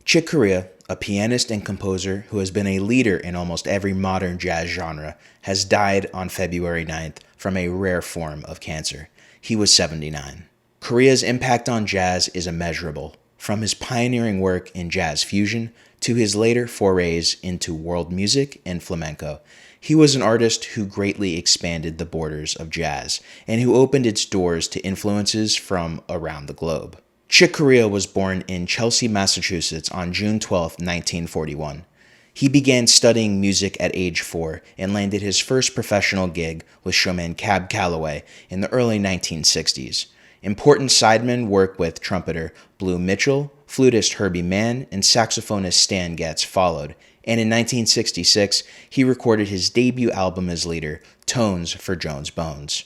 Chick Corea, a pianist and composer who has been a leader in almost every modern jazz genre, has died on February 9th from a rare form of cancer. He was 79. Corea's impact on jazz is immeasurable, from his pioneering work in jazz fusion to his later forays into world music and flamenco. He was an artist who greatly expanded the borders of jazz and who opened its doors to influences from around the globe. Chick Corea was born in Chelsea, Massachusetts on June 12, 1941. He began studying music at age 4 and landed his first professional gig with showman Cab Calloway in the early 1960s. Important sidemen work with trumpeter Blue Mitchell, flutist Herbie Mann, and saxophonist Stan Getz followed, and in 1966 he recorded his debut album as leader, Tones for Jones Bones.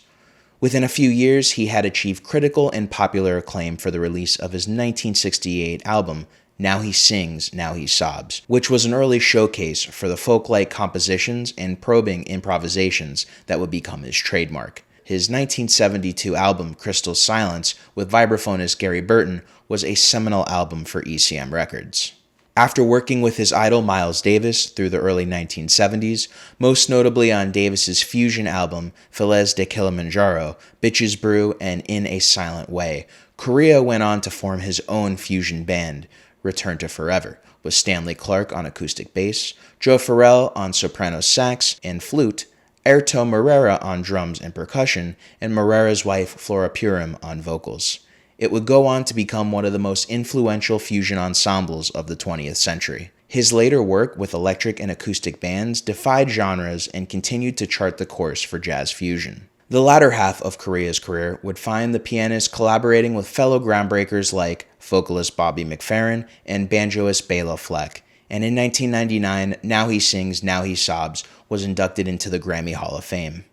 Within a few years, he had achieved critical and popular acclaim for the release of his 1968 album, Now He Sings, Now He Sobs, which was an early showcase for the folk-like compositions and probing improvisations that would become his trademark. His 1972 album, Crystal Silence, with vibraphonist Gary Burton, was a seminal album for ECM Records. After working with his idol Miles Davis through the early 1970s, most notably on Davis's fusion album Feliz de Kilimanjaro, Bitches Brew, and In a Silent Way, Corea went on to form his own fusion band, Return to Forever, with Stanley Clarke on acoustic bass, Joe Farrell on soprano sax and flute, Airto Moreira on drums and percussion, and Moreira's wife Flora Purim on vocals. It would go on to become one of the most influential fusion ensembles of the 20th century. His later work with electric and acoustic bands defied genres and continued to chart the course for jazz fusion. The latter half of Corea's career would find the pianist collaborating with fellow groundbreakers like vocalist Bobby McFerrin and banjoist Bela Fleck, and in 1999, Now He Sings, Now He Sobs was inducted into the Grammy Hall of Fame.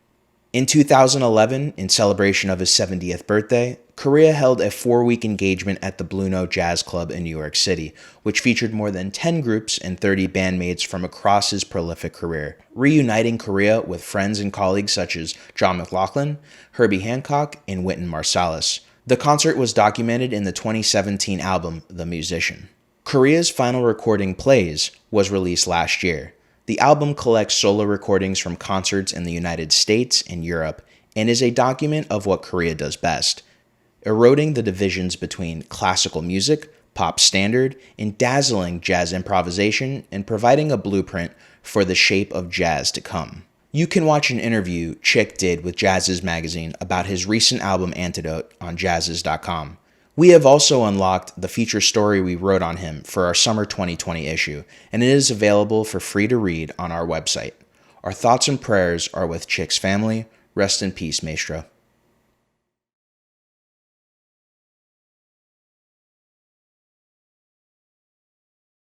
In 2011, in celebration of his 70th birthday, Corea held a 4-week engagement at the Blue Note Jazz Club in New York City, which featured more than 10 groups and 30 bandmates from across his prolific career, reuniting Corea with friends and colleagues such as John McLaughlin, Herbie Hancock, and Wynton Marsalis. The concert was documented in the 2017 album The Musician. Corea's final recording, Plays, was released last year. The album collects solo recordings from concerts in the United States and Europe and is a document of what Corea does best, eroding the divisions between classical music, pop standard, and dazzling jazz improvisation and providing a blueprint for the shape of jazz to come. You can watch an interview Chick did with Jazziz magazine about his recent album Antidote on Jazziz.com. We have also unlocked the feature story we wrote on him for our summer 2020 issue, and it is available for free to read on our website. Our thoughts and prayers are with Chick's family. Rest in peace, Maestro.